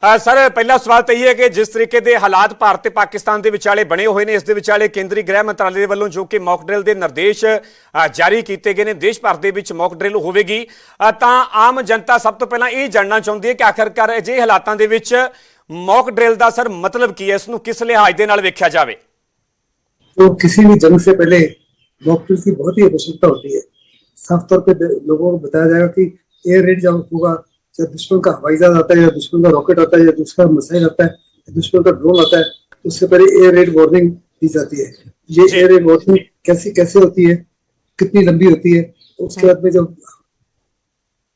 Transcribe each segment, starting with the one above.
Sir पहला सवाल तो यह है कि जिस तरीके के हालात भारत ते पाकिस्तान के विचाले बने हुए हैं, इस दे विचाले केंद्रीय गृह मंत्रालय वालों जो कि मॉक ड्रिल के निर्देश जारी किए गए हैं, देश भर के मॉक ड्रिल होगी, तो आम जनता सब तो पहला ये जानना चाहती है कि आखिरकार अजिहे हालातों के मॉक ड्रिल का सर मतलब की है, इसनूं किस लिहाज के नाल वेख्या जाए? तो किसी भी जंग से पहले मॉक ड्रिल की बहुत ही आवश्यकता होती है। साफ तौर पे लोगों को बताया जाएगा कि एयर रेड जब होगा, जब दुश्मन का हवाई जहाज आता है या दुश्मन का रॉकेट आता है या दुश्मन का मिसाइल आता है या दुश्मन का ड्रोन आता है, तो उससे पहले एयर रेड वार्निंग दी जाती है। ये एयर रेड वार्निंग कैसी कैसे होती है, कितनी लंबी होती है, तो उसके बाद में जब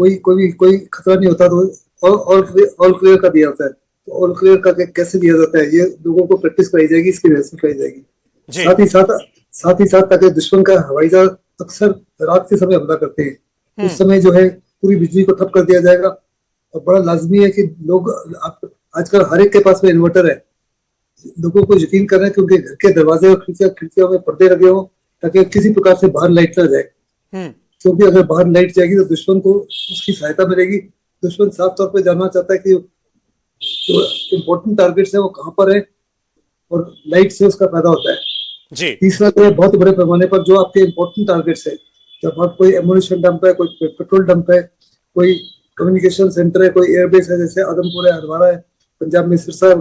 कोई खतरा नहीं होता तो ऑल क्लियर का दिया होता है। तो ऑल क्लियर का कैसे दिया जाता है, ये लोगों को प्रैक्टिस कराई जाएगी, इसकी रिहर्सल कराई जाएगी। साथ ही साथ ताकि दुश्मन का हवाई जहाज अक्सर रात के समय हमला करते हैं, उस समय जो है पूरी बिजली को ठप कर दिया जाएगा। और बड़ा लाजमी है कि लोग आजकल हर एक के पास में इन्वर्टर है, लोगों को यकीन करना है कि उनके घर के दरवाजे और खिड़कियों में पर्दे लगे हों ताकि किसी प्रकार से बाहर लाइट ना जाए, क्योंकि अगर बाहर लाइट जाएगी तो दुश्मन को उसकी सहायता मिलेगी। दुश्मन साफ तौर पर जानना चाहता है कि जो इम्पोर्टेंट टारगेट्स है वो कहाँ पर है, और लाइट से उसका फायदा होता है जी। तीसरा जो है बहुत बड़े पैमाने पर जो आपके इम्पोर्टेंट टारगेट्स है, जब आप कोई एमुनिशन डंप है, कोई पेट्रोल डंप है, कोई कम्युनिकेशन सेंटर है, कोई एयरबेस है, जैसे आदमपुर है, हरवाड़ा है, पंजाब में सिरसा है,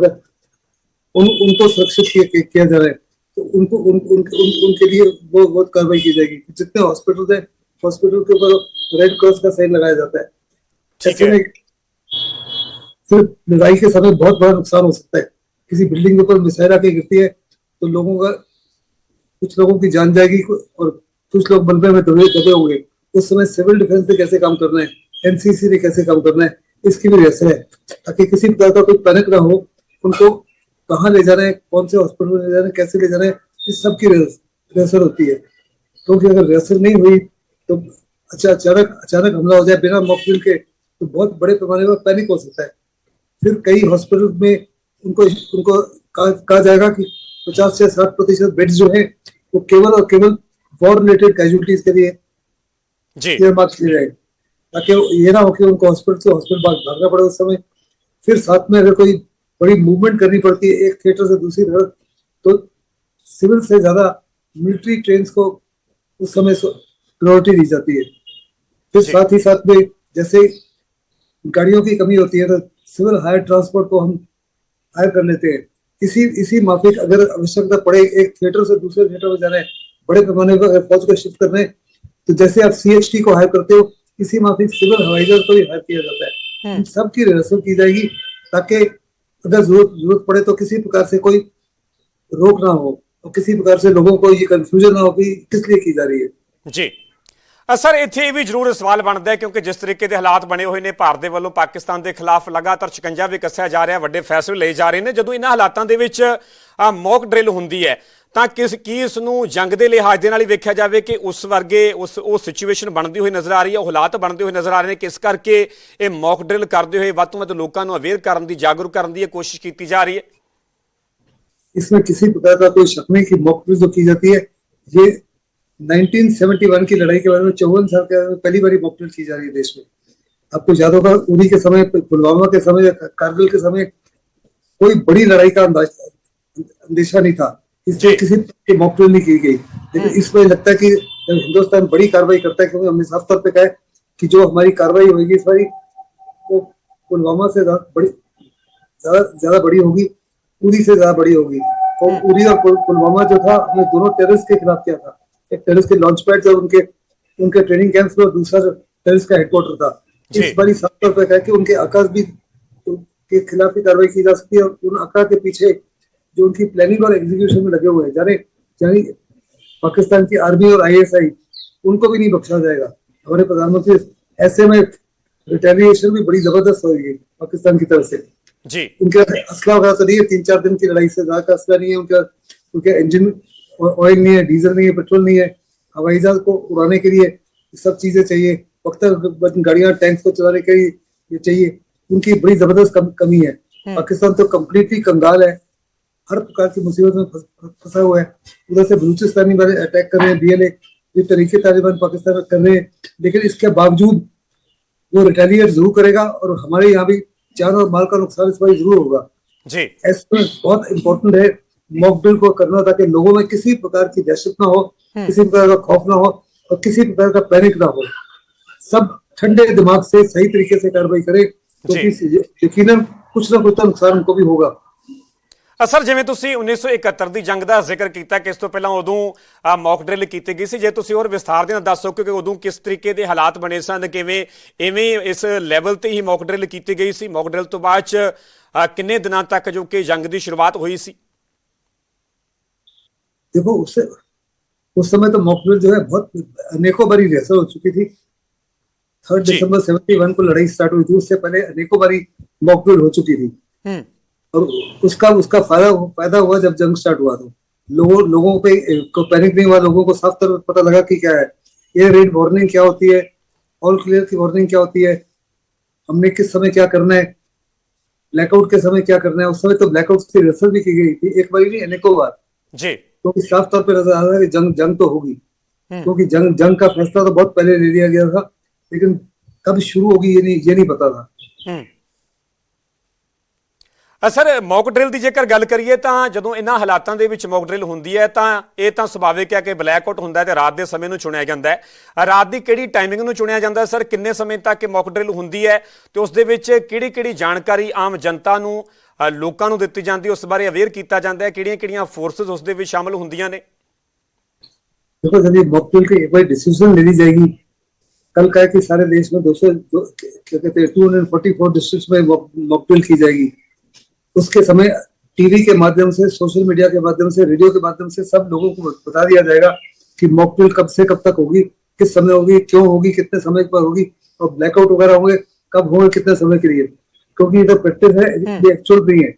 उनको सुरक्षित किया जा रहा है। तो उनके लिए वो बहुत कार्रवाई की जाएगी। जितने हॉस्पिटल है, हॉस्पिटल के ऊपर रेड क्रॉस का साइन लगाया जाता है। ऐसे में सिर्फ लड़ाई के समय बहुत बड़ा नुकसान हो सकता है। किसी बिल्डिंग के ऊपर मिसाइल आके गिरती है तो कुछ लोगों की जान जाएगी और कुछ लोग मलबे में दबे होंगे। उस समय सिविल डिफेंस ने कैसे काम करना है, एनसीसी ने कैसे काम करना है, इसकी भी रिहर्सल है, ताकि किसी प्रकार का कोई पैनिक ना हो। उनको कहाँ ले जाना है, कौन से हॉस्पिटल में ले जाना है, कैसे ले जाना है, इस सब की रिहर्सल होती है। क्योंकि अगर रिहर्सल नहीं हुई तो अचानक हमला हो जाए बिना मॉक ड्रिल के, तो बहुत बड़े पैमाने पर पैनिक हो सकता है। फिर कई हॉस्पिटल में उनको कहा जाएगा कि 50 से 60% बेड्स जो है वो केवल और केवल वॉर रिलेटेड कैजुअलिटीज के लिए इस्तेमाल किए जाए, ताकि ये ना हो कि उनको हॉस्पिटल से हॉस्पिटल भागना पड़े उस समय। फिर साथ में अगर कोई बड़ी मूवमेंट करनी पड़ती है एक थिएटर से दूसरी तरफ, तो सिविल से ज्यादा मिलिट्री ट्रेन्स को उस समय प्रायोरिटी दी जाती है। फिर साथ ही साथ में जैसे गाड़ियों की कमी होती है तो सिविल हायर ट्रांसपोर्ट को हम हायर कर लेते हैं। इसी माफिक अगर आवश्यकता पड़े एक थिएटर से दूसरे थिएटर में जाना है, बड़े पैमाने पर फौज को शिफ्ट करना है, तो जैसे आप सीएचटी को हायर करते हो, इसी माफिक सिविल हवाई जहाज को भी हायर किया जाता है। इन सब की रिहर्सल की जाएगी ताकि अगर जरूरत पड़े तो किसी प्रकार से कोई रोक ना हो और किसी प्रकार से लोगों को ये कंफ्यूजन ना हो कि किस लिए की जा रही है। जी सर, इत्थे भी जरूर सवाल बनता है क्योंकि जिस तरीके के हालात बने हुए हैं, भारत के वालों पाकिस्तान के खिलाफ लगातार शिकंजा भी कसिया जा रहा है, वड्डे फैसले लिए जा रहे हैं। जो इन्हां हालातों के विच मॉक ड्रिल होंदी है तो की इसनूं जंग के लिहाज के नाल ही वेख्या जाए कि उस वर्गे उस सिचुएशन बनती हुई नजर आ रही है, हालात बनते हुए नजर आ रहे हैं कि इस करके ये मॉक ड्रिल करते हुए वध तों वध लोकां नूं अवेयर करने की, जागरूक करने की कोशिश की जा रही है। इसमें किसी प्रकार का कोई शक नहीं कि मॉक ड्रिल जो की जाती है, ये 1971 की लड़ाई के बारे में 54 साल के पहली बार मॉक ड्रिल की जा रही है देश में। आपको याद होगा उरी के समय, पुलवामा के समय, कारगिल के समय कोई बड़ी लड़ाई का अंदेशा नहीं था, इसलिए किसी की मॉक ड्रिल नहीं की गई। लेकिन इसमें लगता है कि जब हिंदुस्तान बड़ी कार्रवाई करता है, क्योंकि हमने साफ तौर पे कहा है कि जो हमारी कार्रवाई होगी इस बारी वो पुलवामा से ज्यादा बड़ी होगी, उरी से ज्यादा बड़ी होगी। और उरी और पुलवामा जो था, हमने दोनों टेररिस्ट के खिलाफ किया था। एक टेररिस्ट के लॉन्च पैड जब उनके ट्रेनिंग कैंप्स में, दूसरा टेररिस्ट का हेडक्वार्टर था। इस बारी साफ तौर पर कहा कि उनके आकाश भी के खिलाफ भी कार्रवाई की जा सकती है, और उन आका के पीछे जो उनकी प्लानिंग और एग्जीक्यूशन में लगे हुए हैं, जाने पाकिस्तान की आर्मी और आईएसआई, उनको भी नहीं बख्शा जाएगा हमारे प्रधानमंत्री। ऐसे में रिटेलिएशन भी बड़ी जबरदस्त होगी पाकिस्तान की तरफ से जी। उनके असला वगैरह तो नहीं है, 3-4 दिन की लड़ाई से ज्यादा असला नहीं है उनके इंजन ऑयल नहीं है, डीजल नहीं है, पेट्रोल नहीं है। हवाई जहाज को उड़ाने के लिए सब चीजें चाहिए, वक्त गाड़ियां टैंक्स को चलाने के लिए चाहिए। उनकी बड़ी जबरदस्त कमी है। पाकिस्तान तो कम्प्लीटली कंगाल है, हर प्रकार की मुसीबत में फंसा हुआ है। उधर से बलूचिस्तानी वाले अटैक कर रहे हैं, बीएलए ये तरीके तालिबान पाकिस्तान में कर रहे हैं, लेकिन इसके बावजूद वो रिटेलिएट जरूर करेगा और हमारे यहाँ भी जान और माल का नुकसान इस बार जरूर होगा। जी। ऐसे में बहुत इंपॉर्टेंट है मॉक ड्रिल को करना, ताकि लोगों में किसी प्रकार की दहशत ना हो, किसी प्रकार का खौफ ना हो और किसी प्रकार का पैनिक ना हो। सब ठंडे दिमाग से सही तरीके से कार्रवाई करें, क्योंकि यकीनन कुछ ना कुछ तो नुकसान उनको भी होगा। ਸਰ ਜਿਵੇਂ ਤੁਸੀਂ 1971 ਦੀ ਜੰਗ ਦਾ ਜ਼ਿਕਰ ਕੀਤਾ ਕਿ ਇਸ ਤੋਂ ਪਹਿਲਾਂ ਉਦੋਂ ਮੌਕ ਡਰਿਲ ਕੀਤੀ ਗਈ ਸੀ, ਜੇ ਤੁਸੀਂ ਹੋਰ ਵਿਸਥਾਰ ਦੇ ਨਾਲ ਦੱਸੋ ਕਿ ਉਦੋਂ ਕਿਸ ਤਰੀਕੇ ਦੇ ਹਾਲਾਤ ਬਣੇ ਸਨ, ਕਿਵੇਂ ਇਵੇਂ ਇਸ ਲੈਵਲ ਤੇ ਹੀ ਮੌਕ ਡਰਿਲ ਕੀਤੀ ਗਈ ਸੀ? ਮੌਕ ਡਰਿਲ ਤੋਂ ਬਾਅਦ ਚ ਕਿੰਨੇ ਦਿਨਾਂ ਤੱਕ ਜੋ ਕਿ ਜੰਗ ਦੀ ਸ਼ੁਰੂਆਤ ਹੋਈ ਸੀ? देखो उस समय तो मॉक ड्रिल जो है बहुत अनेकों बारी रिहर्सल हो चुकी थी। 3 दिसंबर 71 को लड़ाई स्टार्ट हुई थी, उससे पहले अनेकों बारी मॉक ड्रिल हो चुकी थी। और उसका फायदा हुआ जब जंग स्टार्ट हुआ। तो लोगों को पैनिक नहीं हुआ, लोगों को साफ तौर पर पता लगा कि क्या है एयर रेड वार्निंग, क्या होती है ऑल क्लियर की वार्निंग, क्या होती है, हमने किस समय क्या करना है, ब्लैकआउट के समय क्या करना है। उस समय तो ब्लैकआउट की रिहर्सल भी की गई थी, एक बार नहीं अनेकों बार जी। क्योंकि साफ तौर पर नजर आ रहा है कि जंग तो होगी, क्योंकि जंग का फैसला तो बहुत पहले ले लिया गया था, लेकिन कब शुरू होगी ये नहीं पता था। ਸਰ ਮੌਕ ਡਰਿਲ ਦੀ ਜੇਕਰ ਗੱਲ ਕਰੀਏ ਤਾਂ ਜਦੋਂ ਇਹਨਾਂ ਹਾਲਾਤਾਂ ਦੇ ਵਿੱਚ ਮੌਕ ਡਰਿਲ ਹੁੰਦੀ ਹੈ ਤਾਂ ਇਹ ਤਾਂ ਸੁਭਾਵਿਕ ਹੈ ਕਿ ਬਲੈਕਆਊਟ ਹੁੰਦਾ ਹੈ ਤੇ ਰਾਤ ਦੇ ਸਮੇਂ ਨੂੰ ਚੁਣਿਆ ਜਾਂਦਾ ਹੈ। ਰਾਤ ਦੀ ਕਿਹੜੀ ਟਾਈਮਿੰਗ ਨੂੰ ਚੁਣਿਆ ਜਾਂਦਾ ਹੈ ਸਰ? ਕਿੰਨੇ ਸਮੇਂ ਤੱਕ ਮੌਕ ਡਰਿਲ ਹੁੰਦੀ ਹੈ ਤੇ ਉਸ ਦੇ ਵਿੱਚ ਕਿਹੜੀ ਜਾਣਕਾਰੀ ਆਮ ਜਨਤਾ ਨੂੰ, ਲੋਕਾਂ ਨੂੰ ਦਿੱਤੀ ਜਾਂਦੀ, ਉਸ ਬਾਰੇ ਅਵੇਅਰ ਕੀਤਾ ਜਾਂਦਾ ਹੈ? ਕਿਹੜੀਆਂ ਫੋਰਸਸ ਉਸ ਦੇ ਵਿੱਚ ਸ਼ਾਮਲ ਹੁੰਦੀਆਂ ਨੇ? देखो जब ये मॉक ड्रिल की एक बार डिसीजन ले ली जाएगी, कल का है कि सारे देश में 244 डिस्ट्रिक्ट्स में मॉक ड्रिल की जाएगी। उसके समय टीवी के माध्यम से, सोशल मीडिया के माध्यम से, रेडियो के माध्यम से सब लोगों को बता दिया जाएगा कि मॉक ड्रिल कब से कब तक होगी, किस समय होगी, क्यों होगी, कितने समय पर होगी और ब्लैकआउट वगैरह होंगे कब होंगे, कितने समय के लिए। क्योंकि ये तो प्रैक्टिस है, ये एक्चुअल नहीं है।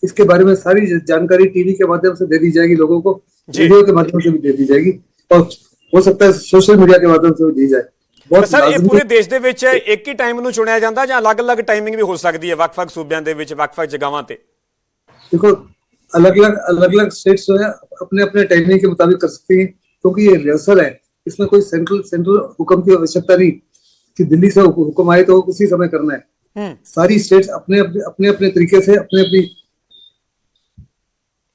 इसके बारे में सारी जानकारी टीवी के माध्यम से दे दी जाएगी लोगों को, रेडियो के माध्यम से भी दे दी जाएगी और हो सकता है सोशल मीडिया के माध्यम से भी दी जाए। ਸਰ ਇਹ ਪੂਰੇ ਦੇਸ਼ ਦੇ ਵਿੱਚ ਇੱਕ ਹੀ ਟਾਈਮ ਨੂੰ ਚੁਣਿਆ ਜਾਂਦਾ ਜਾਂ ਅਲੱਗ-ਅਲੱਗ ਟਾਈਮਿੰਗ ਵੀ ਹੋ ਸਕਦੀ ਹੈ ਵੱਖ-ਵੱਖ ਸੂਬਿਆਂ ਦੇ ਵਿੱਚ, ਵੱਖ-ਵੱਖ ਜਗ੍ਹਾਵਾਂ ਤੇ? देखो अलग-अलग स्टेट्स जो है अपने अपने टाइमिंग के मुताबिक कर सकती हैं, क्योंकि ये रिहर्सल है, इसमें कोई सेंट्रल हुक्म की आवश्यकता नहीं कि दिल्ली से हुक्म आए तो उसी समय करना है। सारी स्टेट्स अपने तरीके से अपनी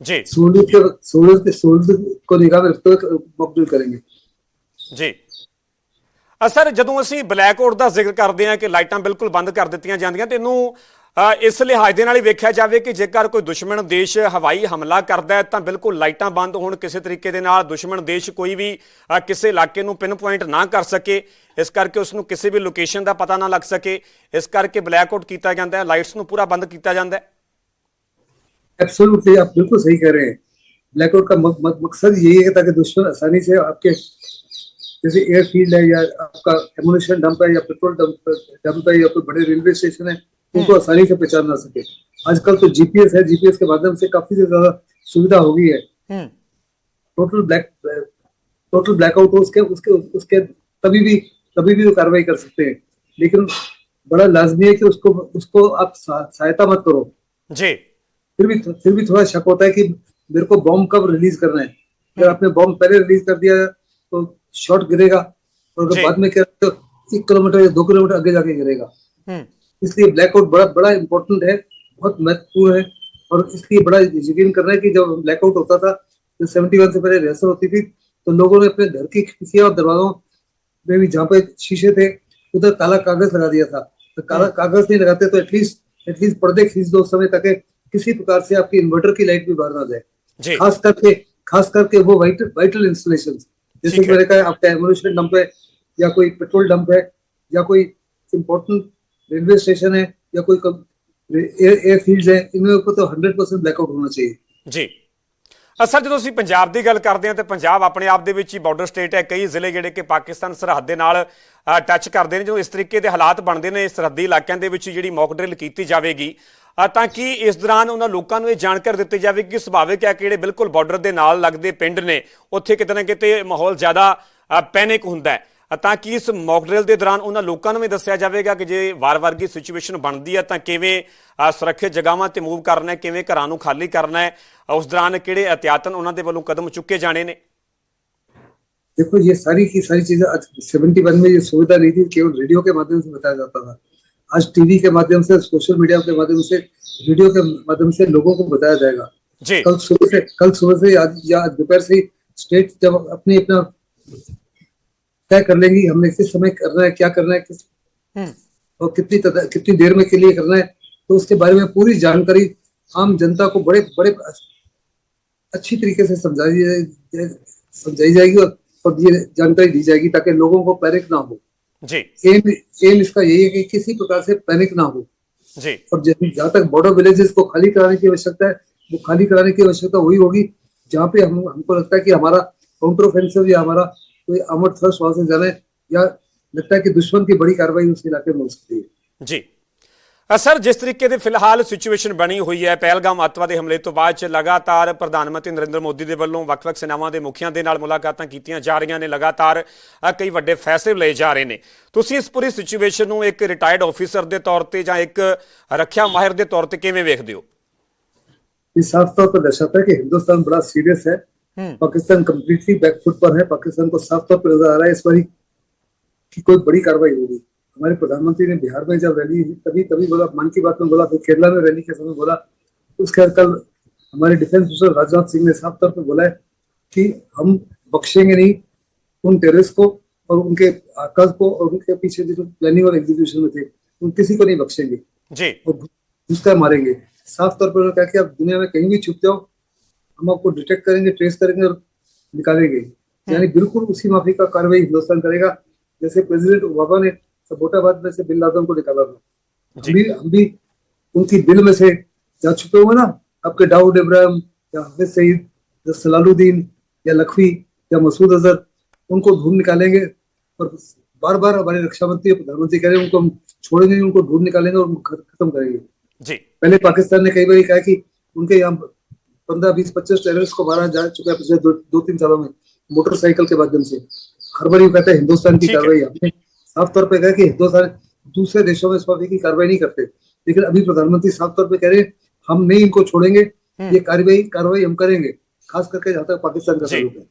जी सहूलियत को निगाह में रखते हुए मॉक ड्रिल करेंगे जी। ਸਰ ਜਦੋਂ ਅਸੀਂ ਬਲੈਕਆਊਟ ਦਾ ਜ਼ਿਕਰ ਕਰਦੇ ਹਾਂ ਕਿ ਲਾਈਟਾਂ ਬਿਲਕੁਲ ਬੰਦ ਕਰ ਦਿੱਤੀਆਂ ਜਾਂਦੀਆਂ, ਤੇ ਇਹਨੂੰ ਇਸ ਲਿਹਾਜ਼ ਦੇ ਨਾਲ ਹੀ ਵੇਖਿਆ ਜਾਵੇ ਕਿ ਜੇਕਰ ਕੋਈ ਦੁਸ਼ਮਣ ਦੇਸ਼ ਹਵਾਈ ਹਮਲਾ ਕਰਦਾ ਹੈ ਤਾਂ ਬਿਲਕੁਲ ਲਾਈਟਾਂ ਬੰਦ ਹੋਣ, ਕਿਸੇ ਤਰੀਕੇ ਦੇ ਨਾਲ ਦੁਸ਼ਮਣ ਦੇਸ਼ ਕੋਈ ਵੀ ਕਿਸੇ ਇਲਾਕੇ ਨੂੰ ਪਿਨ ਪੁਆਇੰਟ ਨਾ ਕਰ ਸਕੇ, ਇਸ ਕਰਕੇ ਉਸ ਨੂੰ ਕਿਸੇ ਵੀ ਲੋਕੇਸ਼ਨ ਦਾ ਪਤਾ ਨਾ ਲੱਗ ਸਕੇ, ਇਸ ਕਰਕੇ ਬਲੈਕਆਊਟ ਕੀਤਾ ਜਾਂਦਾ ਹੈ, ਲਾਈਟਸ ਨੂੰ ਪੂਰਾ ਬੰਦ ਕੀਤਾ ਜਾਂਦਾ ਹੈ। एब्सोल्युटली, आप बिल्कुल सही कह रहे हैं। ब्लैकआउट का मकसद यही है ताकि दुश्मन आसानी से आपके जैसे एयरफील्ड है या आपका एमुनेशन डंप है या पेट्रोल डंप है या कोई बड़े रेलवे स्टेशन है, उनको आसानी से पहचान ना सके। आजकल तो जीपीएस है, जीपीएस के माध्यम से काफी ज्यादा सुविधा हो गई है। टोटल ब्लैकआउट हो उसके तभी भी वो कार्रवाई कर सकते हैं, लेकिन बड़ा लाजमी है कि उसको आप सहायता मत करो जी। फिर भी थोड़ा शक होता है कि मेरे को बॉम्ब कब रिलीज करना है। अगर आपने बॉम्ब पहले रिलीज कर दिया तो शॉट गिरेगा, और अगर बाद में क्या तो 1 किलोमीटर या 2 किलोमीटर आगे जाके गिरेगा। इसलिए ब्लैकआउट बड़ा इंपॉर्टेंट है, बहुत महत्वपूर्ण है। और इसलिए बड़ा यकीन करना है कि जब ब्लैकआउट होता था, जब 71 से पहले रिहर्सल होती थी, तो लोगों ने अपने घर की खिड़कियां और दरवाजों में भी जहाँ पे शीशे थे उधर काला कागज लगा दिया था। तो काला कागज नहीं लगाते तो एटलीस्ट पर्दे खींच दो उस समय तक, किसी प्रकार से आपकी इन्वर्टर की लाइट भी बाहर ना जाए। खास करके वो वाइटल इंस्टॉलेशन, जैसे मैंने कहा आपका एमुनेशन डंप है या कोई पेट्रोल डंप है या कोई इंपॉर्टेंट रेलवे स्टेशन है या कोई एयरफील्ड है, इनमें ऊपर तो 100% ब्लैकआउट होना चाहिए जी। ਸਰ ਜਦੋਂ ਅਸੀਂ ਪੰਜਾਬ ਦੀ ਗੱਲ ਕਰਦੇ ਹਾਂ ਤੇ ਪੰਜਾਬ ਆਪਣੇ ਆਪ ਦੇ ਵਿੱਚ ਹੀ ਬਾਰਡਰ ਸਟੇਟ ਹੈ, ਕਈ ਜ਼ਿਲ੍ਹੇ ਜਿਹੜੇ ਕਿ ਪਾਕਿਸਤਾਨ ਸਰਹੱਦ ਦੇ ਨਾਲ ਟੱਚ ਕਰਦੇ ਨੇ। ਜਦੋਂ ਇਸ ਤਰੀਕੇ ਦੇ ਹਾਲਾਤ ਬਣਦੇ ਨੇ ਸਰਹੱਦੀ ਇਲਾਕਿਆਂ ਦੇ ਵਿੱਚ ਜਿਹੜੀ ਮੌਕ ਡਰਿਲ ਕੀਤੀ ਜਾਵੇਗੀ ਤਾਂ ਕਿ ਇਸ ਦੌਰਾਨ ਉਹਨਾਂ ਲੋਕਾਂ ਨੂੰ ਇਹ ਜਾਣਕਾਰੀ ਦਿੱਤੀ ਜਾਵੇਗੀ ਕਿ ਸੁਭਾਵਿਕ ਹੈ ਕਿ ਜਿਹੜੇ ਬਿਲਕੁਲ ਬਾਰਡਰ ਦੇ ਨਾਲ ਲੱਗਦੇ ਪਿੰਡ ਨੇ ਉੱਥੇ ਕਿਤੇ ਨਾ ਕਿਤੇ ਮਾਹੌਲ ਜ਼ਿਆਦਾ ਪੈਨਿਕ ਹੁੰਦਾ ਹੈ, ਤਾਂ ਕਿ ਇਸ ਮੌਕ ਡਰਿਲ ਦੇ ਦੌਰਾਨ ਉਹਨਾਂ ਲੋਕਾਂ ਨੂੰ ਵੀ ਦੱਸਿਆ ਜਾਵੇਗਾ ਕਿ ਜੇ ਵਾਰ-ਵਾਰ ਦੀ ਸਿਚੁਏਸ਼ਨ ਬਣਦੀ ਹੈ ਤਾਂ ਕਿਵੇਂ ਸੁਰੱਖਿਅਤ ਜਗ੍ਹਾਵਾਂ ਤੇ ਮੂਵ ਕਰਨਾ ਹੈ, ਕਿਵੇਂ ਘਰਾਂ ਨੂੰ ਖਾਲੀ ਕਰਨਾ ਹੈ, उस दौरान किहड़े एहतियातन उन्हां दे वल्लों कदम चुके जाने ने? देखो ये सारी की सारी चीजें आज 71 में ये सुविधा नहीं थी, केवल रेडियो के माध्यम से बताया जाता था। आज टीवी के माध्यम से, सोशल मीडिया के माध्यम से, वीडियो के माध्यम से लोगों को बताया जाएगा। जी कल सुबह से आज या दोपहर से स्टेट जब अपनी अपना तय कर लेंगी हमने किस समय करना है, क्या करना है, किस और कितनी देर में के लिए करना है, तो उसके बारे में पूरी जानकारी आम जनता को बड़े बड़े अच्छी तरीके से समझाई जाएगी और ये जानकारी दी जाएगी ताकि लोगों को पैनिक ना हो। जी एम इसका यही है कि किसी प्रकार से पैनिक ना हो। जी और जहां तक बॉर्डर विलेजेस को खाली कराने की आवश्यकता है, वो खाली कराने की आवश्यकता वही होगी जहाँ पे हमको लगता है कि हमारा काउंटर ऑफेंसिव या हमारा कोई आर्मर्ड थ्रस्ट वहां से जाना है, या लगता है कि दुश्मन की बड़ी कार्रवाई उस इलाके में हो सकती है। जी सर, जिस तरीके ਦੀ ਫਿਲਹਾਲ ਸਿਚੁਏਸ਼ਨ ਬਣੀ ਹੋਈ ਹੈ, ਪਹਿਲਗਾਮ ਅੱਤਵਾਦੀ ਹਮਲੇ ਤੋਂ ਬਾਅਦ ਚ ਲਗਾਤਾਰ ਪ੍ਰਧਾਨ ਮੰਤਰੀ ਨਰਿੰਦਰ ਮੋਦੀ ਦੇ ਵੱਲੋਂ ਵੱਖ-ਵੱਖ ਸੈਨਾਵਾਂ ਦੇ ਮੁਖੀਆਂ ਦੇ ਨਾਲ ਮੁਲਾਕਾਤਾਂ ਕੀਤੀਆਂ ਜਾ ਰਹੀਆਂ ਨੇ, ਲਗਾਤਾਰ ਕਈ ਵੱਡੇ ਫੈਸਲੇ ਲਏ ਜਾ ਰਹੇ ਨੇ। ਤੁਸੀਂ ਇਸ ਪੂਰੀ ਸਿਚੁਏਸ਼ਨ ਨੂੰ ਇੱਕ ਰਿਟਾਇਰਡ ਆਫੀਸਰ ਦੇ ਤੌਰ ਤੇ ਜਾਂ ਇੱਕ ਰੱਖਿਆ ਮਾਹਿਰ ਦੇ ਤੌਰ ਤੇ ਕਿਵੇਂ ਵੇਖਦੇ ਹੋ? ये साफ तौर पर दर्शाता है कि हिंदुस्तान बड़ा सीरियस है, पाकिस्तान कंप्लीटली बैकफुट पर है। पाकिस्तान को साफ तौर पर नजर आ रहा है इस बार कि कोई बड़ी कार्रवाई होगी। हमारे प्रधानमंत्री ने बिहार में जब रैली तभी बोला, मन की बात में बोला, फिर केरला में रैली के समय बोला। उसके कल हमारे डिफेंस मिनिस्टर राजनाथ सिंह ने साफ तौर पर बोला है कि हम बख्शेंगे नहीं उन टेररिस्ट को और उनके आकाश को और उनके पीछे जो प्लानिंग और एग्जीक्यूशन में थे, उन किसी को नहीं बख्शेंगे जी और घुसकर मारेंगे। साफ तौर पर उन्होंने कहा कि आप दुनिया में कहीं भी छुप जाओ, हम आपको डिटेक्ट करेंगे, ट्रेस करेंगे और निकालेंगे। यानी बिल्कुल उसी माफी का कार्रवाई हिंदुस्तान करेगा जैसे प्रेसिडेंट ओबामा ने सबोटाबाद में से बिन लादेन को निकाला था। हम भी उनकी दिल में से जहाँ छुपे हुए ना, आपके दाऊद इब्राहिम या हाफिज सईद या सलालुद्दीन या लखवी या मसूद अजहर, उनको ढूंढ निकालेंगे। और बार बार हमारे रक्षा मंत्री प्रधानमंत्री कह रहे हैं उनको हम छोड़ेंगे नहीं, उनको ढूंढ निकालेंगे और खत्म करेंगे। जी पहले पाकिस्तान ने कई बार कहा कि उनके यहाँ 15, 20, 25 टेररिस्ट को मारा जा चुका है पिछले 2-3 सालों में मोटरसाइकिल के माध्यम से। हर बार कहता है हिंदुस्तान की कार्रवाई। हमने साफ तौर पे कहा कि हिंदुस्तान दूसरे देशों में इस माफी की कार्रवाई नहीं करते, लेकिन अभी प्रधानमंत्री साफ तौर पे कह रहे हैं हम नहीं इनको छोड़ेंगे, ये कार्रवाई हम करेंगे, खास करके जहां तक पाकिस्तान का ताल्लुक है।